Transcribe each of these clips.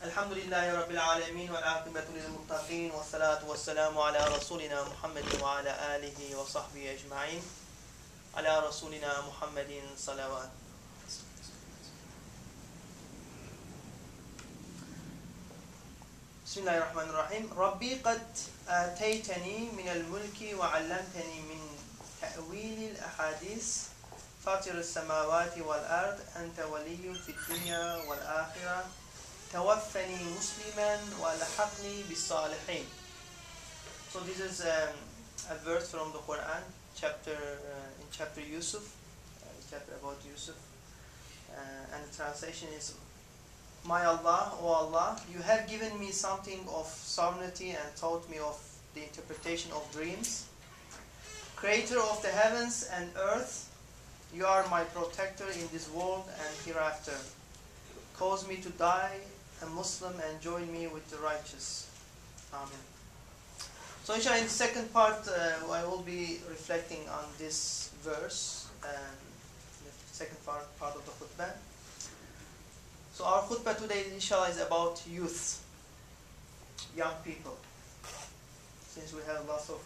الحمد لله رب العالمين والعاقبة للمتقين والصلاة والسلام على رسولنا محمد وعلى آله وصحبه أجمعين على رسولنا محمد صلوات. بسم الله الرحمن الرحيم. ربي قد آتيتني من الملك وعلمتني من تأويل الأحاديث فاطر السماوات والأرض أنت ولي في الدنيا والآخرة توفني مسلما والحقني بالصالحين. So this is a verse from the Quran, in chapter Yusuf, chapter about Yusuf, and the translation is: My Allah, O Allah, you have given me something of sovereignty and taught me of the interpretation of dreams. Creator of the heavens and earth, you are my protector in this world and hereafter. Cause me to die a Muslim and join me with the righteous. Amen. So inshallah, in the second part, I will be reflecting on this verse and the second part of the khutbah. So our khutbah today, inshallah, is about youth, young people. Since we have lots of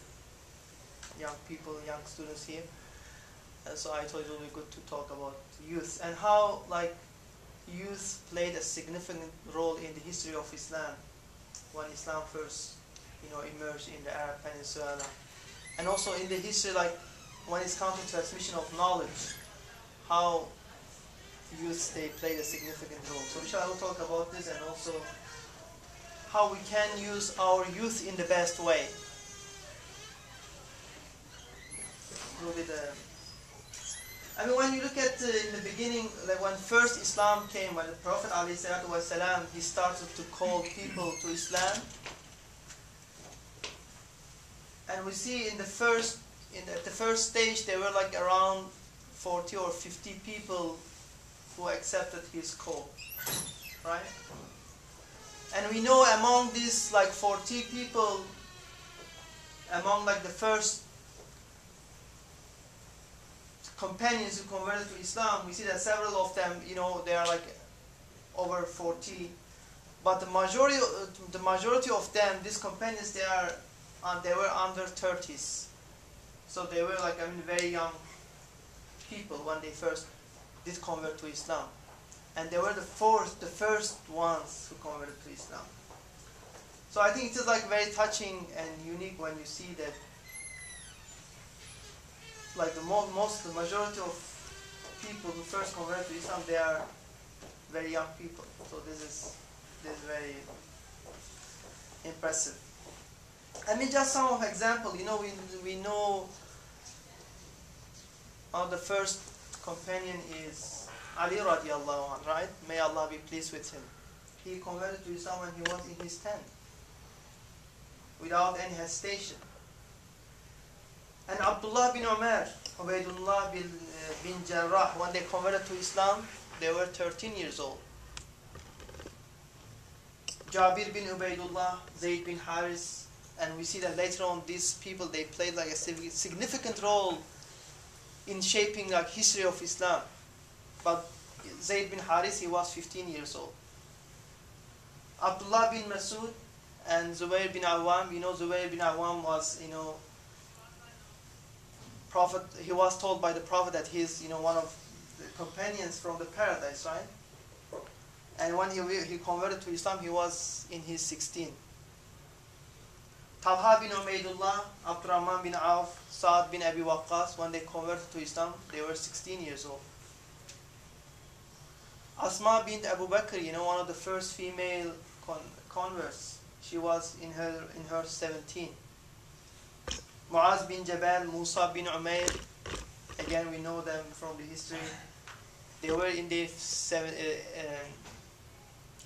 young people, young students here, so I thought it would be good to talk about youth and how, youth played a significant role in the history of Islam when Islam first, emerged in the Arab Peninsula, and also in the history, when it's come to transmission of knowledge, how youth they played a significant role. So inshallah, I will talk about this and also how we can use our youth in the best way. When you look at in the beginning, when first Islam came, when the Prophet ﷺ, he started to call people to Islam, and we see at the first stage there were around 40 or 50 people who accepted his call, right? And we know among these 40 people, among the first companions who converted to Islam, we see that several of them, they are over 40, but the majority of them, these companions, they were under 30s, so they were very young people when they first did convert to Islam, and they were the first ones who converted to Islam. So I think it is very touching and unique when you see that the majority of people who first convert to Islam, they are very young people. So this is very impressive. Just some of example. We know the first companion is Ali radiallahu anh, right? May Allah be pleased with him. He converted to Islam when he was in his tent, without any hesitation. And Abdullah bin Umar, Ubaydullah bin Jarrah, when they converted to Islam, they were 13 years old. Jabir bin Ubaydullah, Zayd bin Haris, and we see that later on these people, they played a significant role in shaping history of Islam. But Zayd bin Haris, he was 15 years old. Abdullah bin Masud and Zubayr bin Awam, Zubayr bin Awam was, Prophet, he was told by the Prophet that he is, one of the companions from the paradise, right? And when he converted to Islam, he was in his 16. Talha bin Umaydullah, Abdurrahman bin Auf, Sa'ad bin Abi Waqqas, when they converted to Islam, they were 16 years old. Asma bint Abu Bakr, one of the first female converts, she was in her 17. Muaz bin Jabal, Musa bin Umair, again we know them from the history. They were in their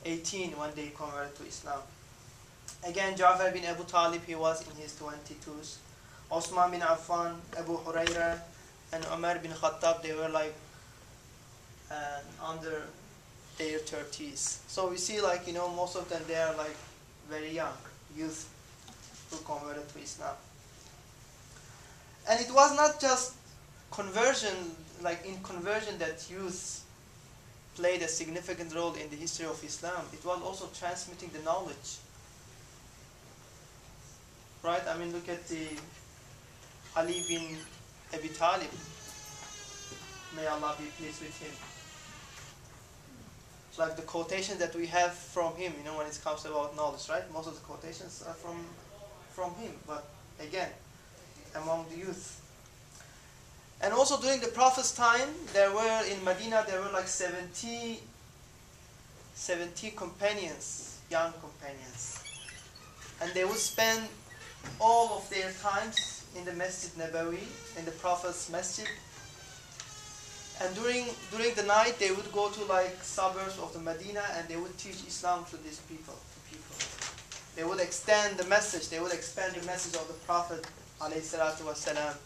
18 when they converted to Islam. Again, Ja'far bin Abu Talib, he was in his 22s. Osman bin Affan, Abu Huraira, and Umar bin Khattab, they were under their 30s. So we see most of them, they are very young, youth who converted to Islam. And it was not just conversion, in conversion that youth played a significant role in the history of Islam. It was also transmitting the knowledge. Right? I mean, look at the Ali bin Abi Talib. May Allah be pleased with him. It's like the quotations that we have from him, you know, when it comes about knowledge, right? Most of the quotations are from him, but again, among the youth. And also during the Prophet's time, in Medina, there were like 70 companions, young companions. And they would spend all of their times in the Masjid Nabawi, in the Prophet's Masjid. And during the night, they would go to like suburbs of the Medina and they would teach Islam to these people. They would extend the message. They would expand the message of the Prophet ﷺ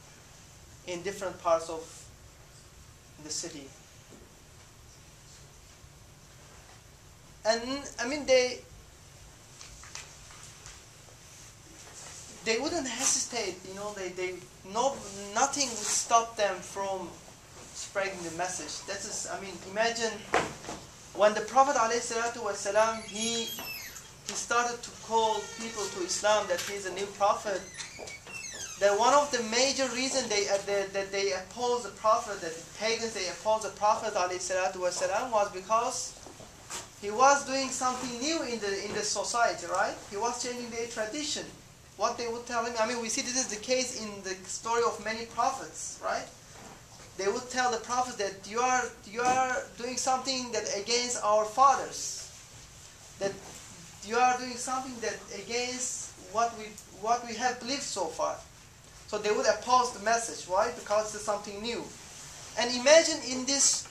in different parts of the city. And I mean, they wouldn't hesitate. You know, nothing would stop them from spreading the message. That is, I mean, imagine when the Prophet ﷺ, he started to call people to Islam, that he is a new prophet. That one of the major reasons that they opposed the Prophet, that the pagans, they opposed the Prophet ﷺ, was because he was doing something new in the society, right? He was changing their tradition. What they would tell him, I mean, we see this is the case in the story of many prophets, right? They would tell the Prophet that you are doing something that against our fathers, that you are doing something that against what we have believed so far. So they would oppose the message. Why? Because it's something new. And imagine in this,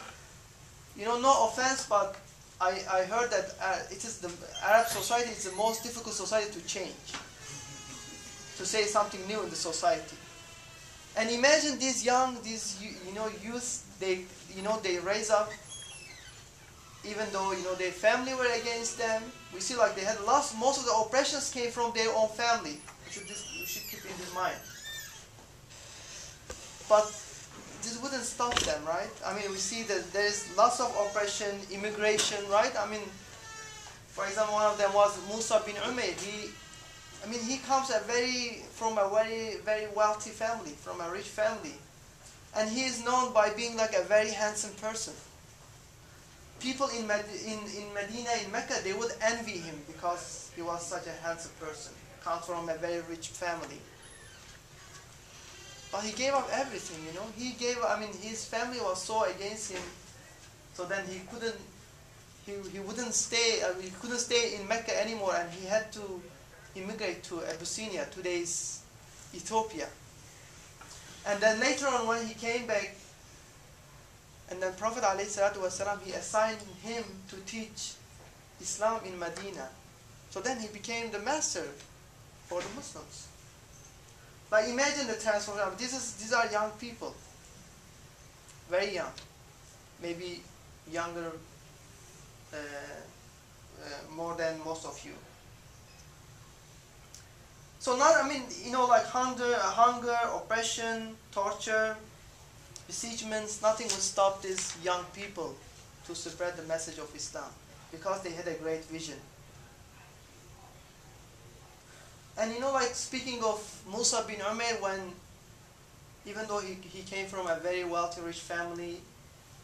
you know, no offense, but I heard that it is the Arab society is the most difficult society to change, to say something new in the society. And imagine these youth, they raise up, even though, their family were against them. We see like they had lost, most of the oppressions came from their own family. You should keep in mind. But this wouldn't stop them, right? I mean, we see that there is lots of oppression, immigration, right? I mean, for example, one of them was Musa bin Umair. He comes from a very, very wealthy family, from a rich family. And he is known by being like a very handsome person. People in Medina, in Mecca, they would envy him because he was such a handsome person, comes from a very rich family. But he gave up everything, his family was so against him, so then he couldn't stay in Mecca anymore, and he had to immigrate to Abyssinia, today's Ethiopia. And then later on when he came back, and then Prophet ﷺ, he assigned him to teach Islam in Medina. So then he became the master for the Muslims. Like imagine the transformation. These are young people, very young, maybe younger, more than most of you. So now, like hunger, oppression, torture, besiegments, nothing would stop these young people to spread the message of Islam because they had a great vision. And like speaking of Musa bin Umair, even though he came from a very wealthy, rich family,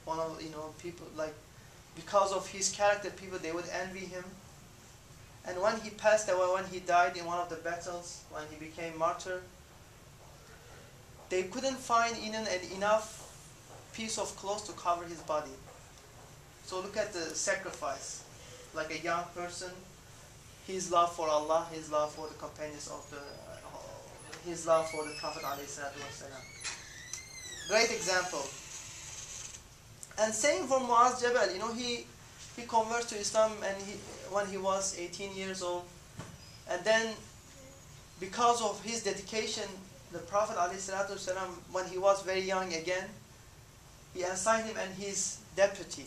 one of people, like because of his character, people, they would envy him. And when he passed away, when he died in one of the battles, when he became martyr, they couldn't find even enough piece of clothes to cover his body. So look at the sacrifice, like a young person, his love for Allah, his love for the companions his love for the Prophet ﷺ. Great example. And same for Muaz Jabal, he converts to Islam when he was 18 years old. And then because of his dedication, the Prophet ﷺ, when he was very young again, he assigned him and his deputy.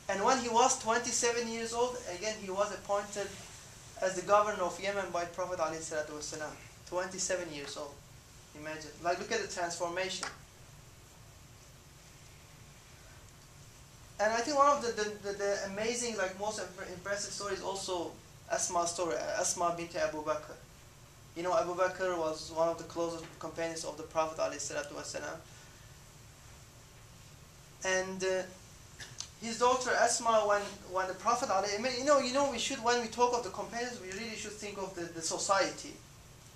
And when he was 27 years old, again he was appointed as the governor of Yemen by Prophet ﷺ. 27 years old. Imagine. Like, look at the transformation. And I think one of the amazing, like most impressive story is also Asma's story, Asma bint Abu Bakr. You know, Abu Bakr was one of the closest companions of the Prophet ﷺ. And his daughter Asma, when the Prophet, we should, when we talk of the companions, we really should think of the society,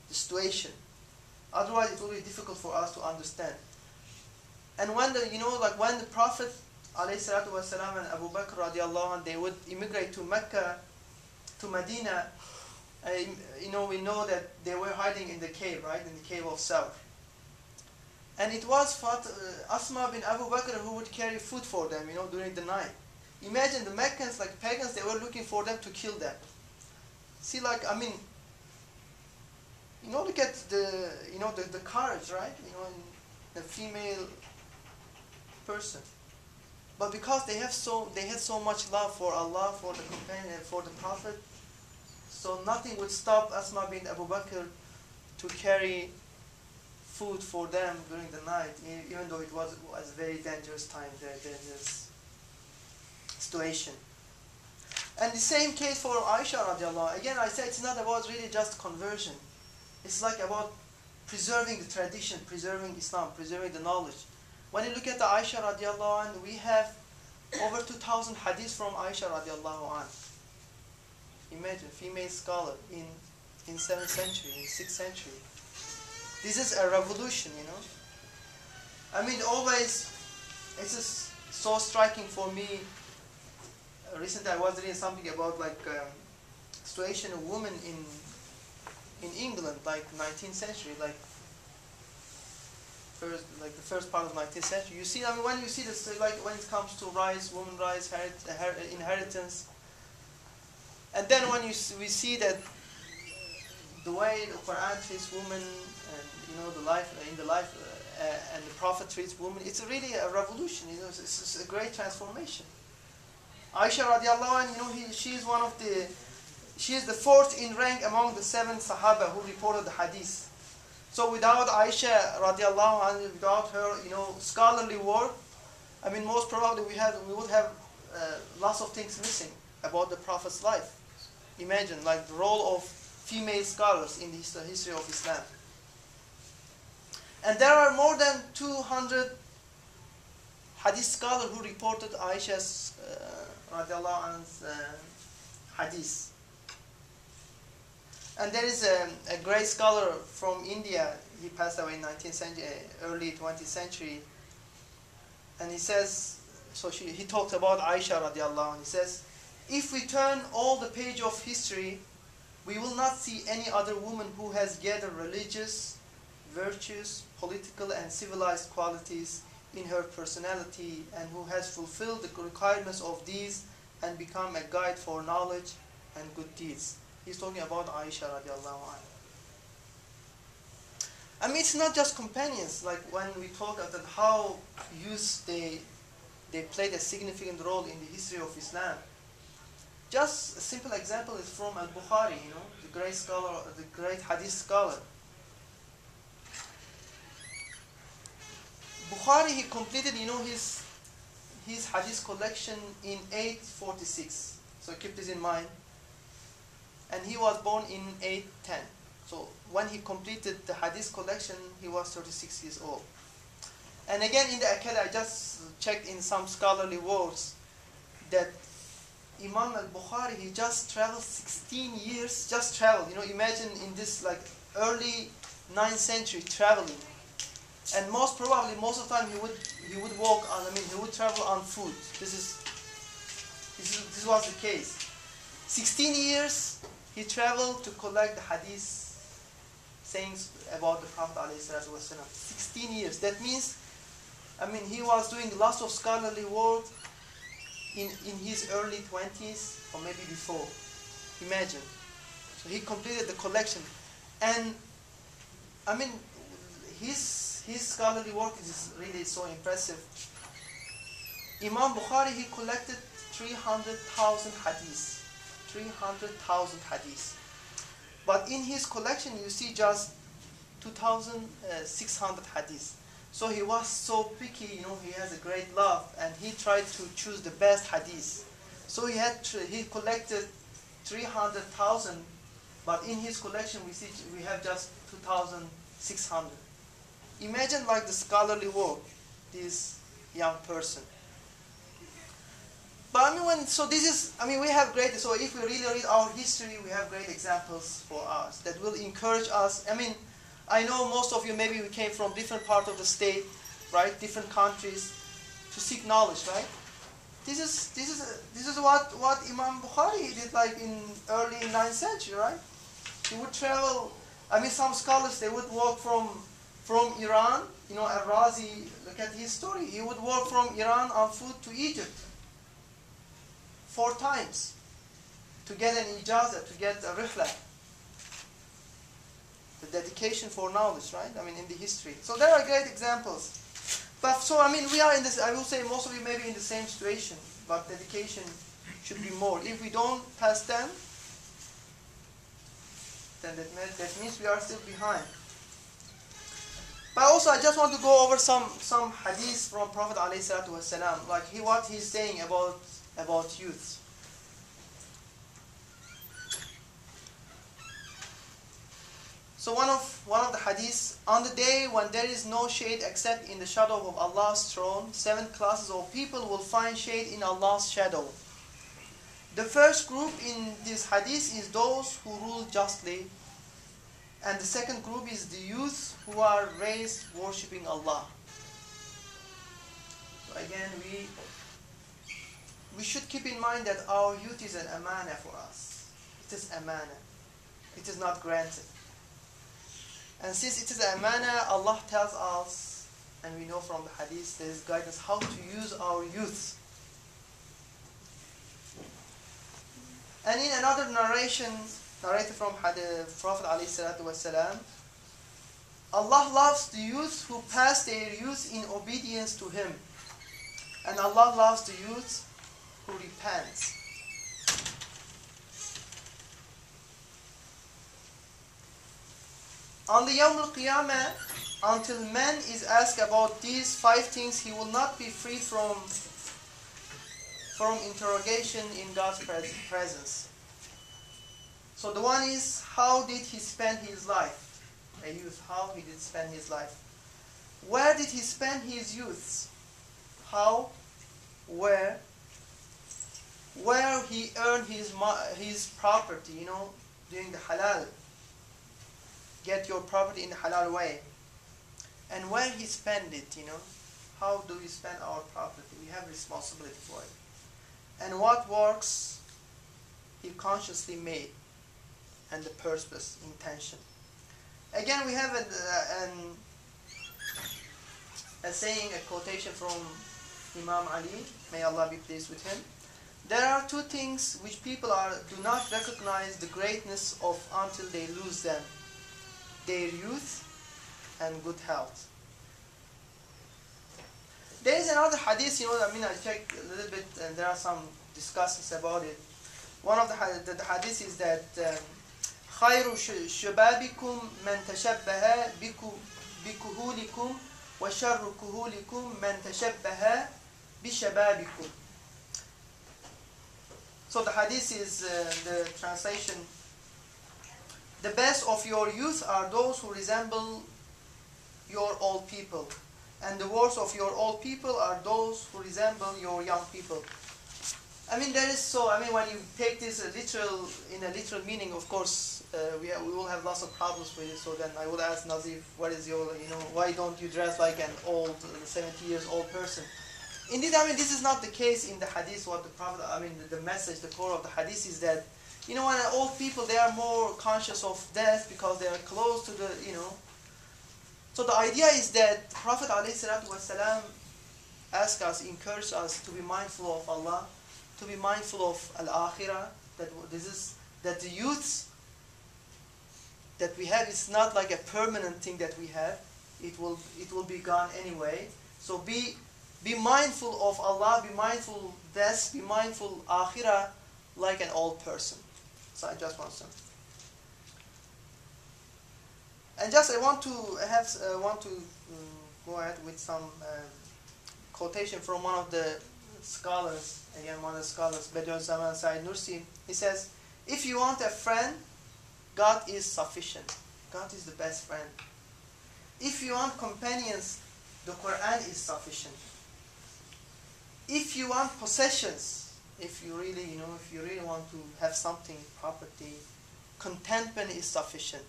the situation. Otherwise, it will be difficult for us to understand. And when when the Prophet ﷺ and Abu Bakr radiallahu anh, they would immigrate to Mecca, to Medina, we know that they were hiding in the cave, right, in the cave of Sawr. And it was Asma bin Abu Bakr who would carry food for them, during the night. Imagine the Meccans, like pagans, they were looking for them to kill them. See, look at the courage, right? In the female person. But because they had so much love for Allah, for the companion, for the Prophet, so nothing would stop Asma bin Abu Bakr to carry food for them during the night, even though it was a very dangerous time, very dangerous situation. And the same case for Aisha radiallahu anh. Again, I say it's not about really just conversion. It's like about preserving the tradition, preserving Islam, preserving the knowledge. When you look at the Aisha radiallahu anh, we have over 2,000 hadiths from Aisha radiallahu anh. Imagine, female scholar in 7th century, in 6th century. This is a revolution, always, it's just so striking for me. Recently I was reading something about situation of women in England, 19th century, the first part of 19th century. You see, when you see this, when it comes to rights, women rights, inheritance, and then when we see that the way the Quran treats women, and the life and the Prophet treats women, it's really a revolution. It's a great transformation. Aisha radiallahu anh, she is the fourth in rank among the 7 Sahaba who reported the hadith. So without Aisha radiallahu anh, without her, scholarly work, most probably we would have lots of things missing about the Prophet's life. Imagine, the role of female scholars in the history of Islam. And there are more than 200 hadith scholars who reported Aisha's radiallahu anha's hadith. And there is a great scholar from India. He passed away in 19th century, early 20th century. And he says, he talks about Aisha radiallahu anh. He says, if we turn all the page of history, we will not see any other woman who has gathered religious, virtues, political and civilized qualities in her personality, and who has fulfilled the requirements of these and become a guide for knowledge and good deeds. He's talking about Aisha radiallahu anh. It's not just companions. When we talk about how youth they played a significant role in the history of Islam. Just a simple example is from Al-Bukhari, the great scholar, the great hadith scholar. Bukhari, he completed, his hadith collection in 846. So keep this in mind. And he was born in 810. So when he completed the hadith collection, he was 36 years old. And again, in the Akad, I just checked in some scholarly words that Imam al-Bukhari, he just traveled 16 years, imagine in this early 9th century traveling. And most of the time he would walk on, he would travel on foot. This was the case. 16 years he traveled to collect the hadith sayings about the Prophet ﷺ. 16 years. That means, he was doing lots of scholarly work in his early 20s or maybe before. Imagine. So he completed the collection. And his scholarly work is really so impressive. Imam Bukhari, he collected 300,000 hadiths. 300,000 hadiths. But in his collection you see just 2,600 hadiths. So he was so picky, he has a great love, and he tried to choose the best hadith. So he collected 300,000, but in his collection we have just 2,600. Imagine like the scholarly work, this young person. But we have so if we really read our history, we have great examples for us that will encourage us. I know most of you maybe we came from different parts of the state, right? Different countries to seek knowledge, right? This is what Imam Bukhari did like in early 9th century, right? He would travel. Some scholars they would walk from Iran. Al-Razi, look at his story. He would walk from Iran on foot to Egypt 4 times to get an ijazah, to get a rihla. The dedication for knowledge, right? In the history. So there are great examples. But we are in this. I will say most of you may be in the same situation, but dedication should be more. If we don't pass them, then that means we are still behind. But also, I just want to go over some hadiths from Prophet ﷺ, like what he's saying about youth. So one of the hadiths, on the day when there is no shade except in the shadow of Allah's throne, 7 classes of people will find shade in Allah's shadow. The first group in this hadith is those who rule justly, and the second group is the youth who are raised worshipping Allah. So again, we should keep in mind that our youth is an amana for us. It is amana. It is not granted. And since it is an amana, Allah tells us, and we know from the hadith, there is guidance how to use our youth. And in another narration, narrated from the Prophet ﷺ, Allah loves the youth who pass their youth in obedience to Him. And Allah loves the youth who repents. On the Yawm al-Qiyamah, until man is asked about these 5 things, he will not be free from interrogation in God's presence. So the one is, how did he spend his life? A youth, how he did spend his life. Where did he spend his youth? How? Where? Where he earned his property, doing the halal. Get your property in the halal way. And where he spent it, How do we spend our property? We have responsibility for it. And what works he consciously made, and the purpose, intention. Again, we have a saying, a quotation from Imam Ali, may Allah be pleased with him. There are 2 things which people do not recognize the greatness of until they lose them: their youth and good health. There is another hadith, I checked a little bit, and there are some discussions about it. One of the hadith is that خَيْرُ شُبَابِكُمْ مَنْ تَشَبَّهَ بِكُهُولِكُمْ وَشَرُّ كُهُولِكُمْ مَنْ تَشَبَّهَ بِشَبَابِكُمْ. So the hadith is the translation: the best of your youth are those who resemble your old people, and the worst of your old people are those who resemble your young people. There is when you take this in a literal meaning, of course, we will have lots of problems with it. So then I would ask Nazif, what is your, why don't you dress like an old, 70 years old person? Indeed, this is not the case in the hadith. What the Prophet, the message, the core of the hadith is that, when old people, they are more conscious of death because they are close to the, So the idea is that the Prophet ﷺ asks us, encourages us to be mindful of Allah, to be mindful of al-akhirah, that the youth that we have is not like a permanent thing that we have. It will be gone anyway. So be mindful of Allah, be mindful death, be mindful akhirah like an old person. So I just want some. And just I want to go ahead with some quotation from one of the scholars. Again, one of the scholars, Badi'u Zaman Said Nursi. He says, if you want a friend, God is sufficient. God is the best friend. If you want companions, the Quran is sufficient. If you want possessions, if you really want to have something, property, contentment is sufficient.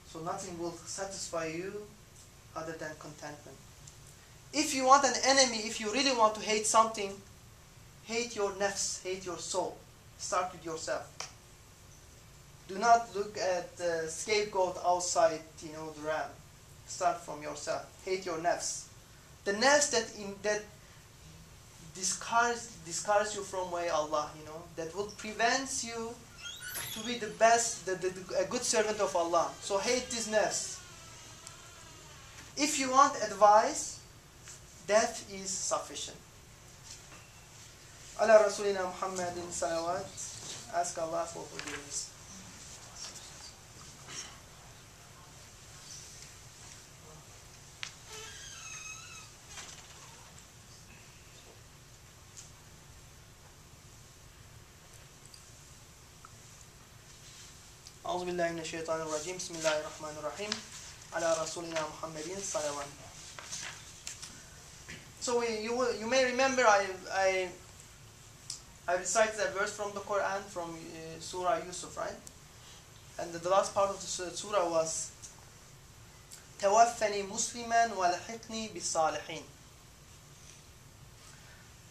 So nothing will satisfy you other than contentment. If you want an enemy, if you really want to hate something, hate your nafs, hate your soul. Start with yourself. Do not look at the scapegoat outside, the ram. Start from yourself. Hate your nafs. The nafs that discards you from way Allah, that will prevent you to be the best, a good servant of Allah. So hate this nafs. If you want advice, that is sufficient. Ala Rasulina Muhammadin salawat. Ask Allah for forgiveness. أعوذ بالله من الشيطان الرجيم بسم الله الرحمن الرحيم على رسولنا محمد صلوات. So you may remember I recited a verse from the Quran from Surah Yusuf, right? And the last part of the surah was توفني مسلما والحقني بالصالحين.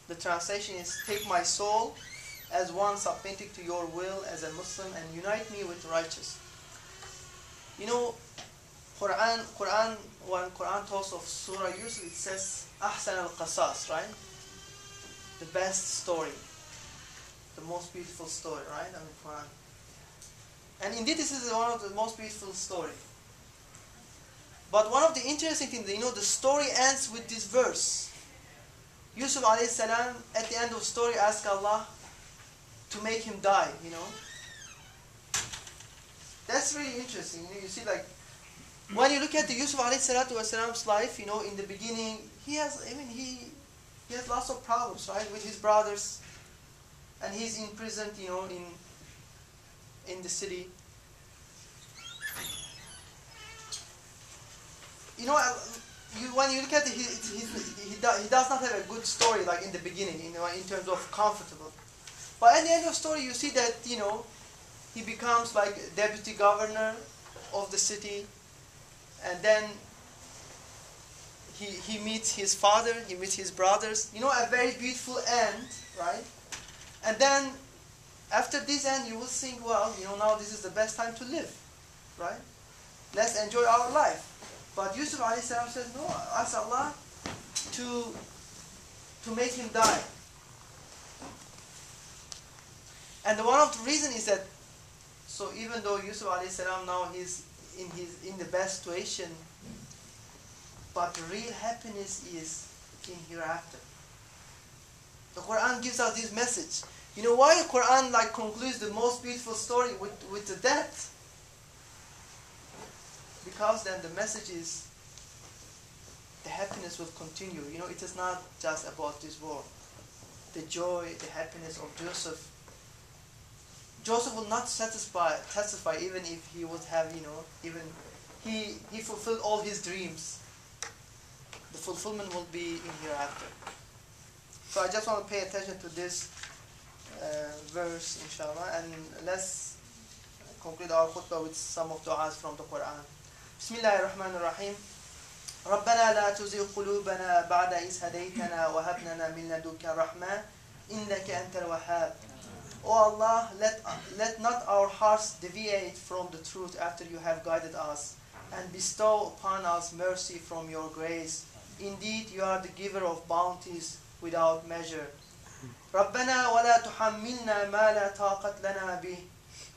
The translation is, take my soul as one submitting to your will as a Muslim and unite me with the righteous. Quran, when Quran talks of Surah Yusuf, it says Ahsan al-Qasas, right? The best story. The most beautiful story, right? Quran. And indeed this is one of the most beautiful story. But one of the interesting things, the story ends with this verse. Yusuf alayhi salam, at the end of the story, asked Allah to make him die, That's really interesting. You see, when you look at the Yusuf alayhi salatu wasalam's life, in the beginning, he has lots of problems, right, with his brothers, and he's imprisoned, in the city. When you look at it, he does not have a good story, in the beginning, in terms of comfortable. But at the end of the story, you see that, he becomes deputy governor of the city, and then he meets his father, he meets his brothers. A very beautiful end, right? And then, after this end, you will think, well, now this is the best time to live, right? Let's enjoy our life. But Yusuf alayhi salam says, no, ask Allah to make him die. And one of the reasons is that, so even though Yusuf alayhi salam now he's in the best situation, but the real happiness is in hereafter. The Quran gives us this message. Why the Quran concludes the most beautiful story with the death? Because then the message is the happiness will continue. It is not just about this world. The joy, the happiness of Joseph will not testify even if he would have, even he fulfilled all his dreams. The fulfillment will be in hereafter. So I just want to pay attention to this verse, inshallah, and let's conclude our khutbah with some of du'as from the Quran. Bismillahir Rahmanir Rahim. ربنا لا تزغ قلوبنا بعد إذ هديتنا وهب لنا من لدنك رحمة إنك أنت الوهاب. O Allah, let not our hearts deviate from the truth after you have guided us, and bestow upon us mercy from your grace. Indeed, you are the giver of bounties without measure. ربنا ولا تحملنا ما لا طاقة لنا به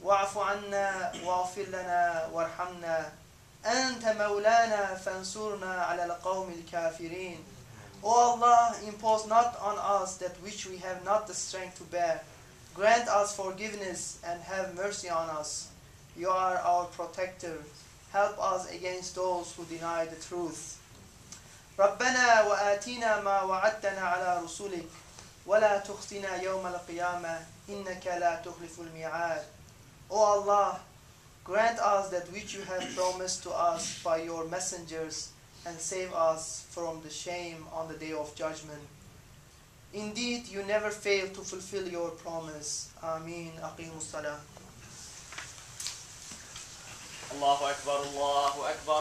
واعف عنا واغفر لنا وارحمنا أنت مولانا فانصرنا على القوم الكافرين. O Allah, impose not on us that which we have not the strength to bear. Grant us forgiveness and have mercy on us. You are our protector. help us against those who deny the truth. ربنا وآتنا ما وعدتنا على رسلك ولا تخزنا يوم القيامة إنك لا تخلف الميعاد. O Allah, grant us that which you have promised to us by your messengers and save us from the shame on the day of judgment. Indeed, you never fail to fulfill your promise. Ameen. Aqimus salam. Allahu Akbar, Allahu Akbar.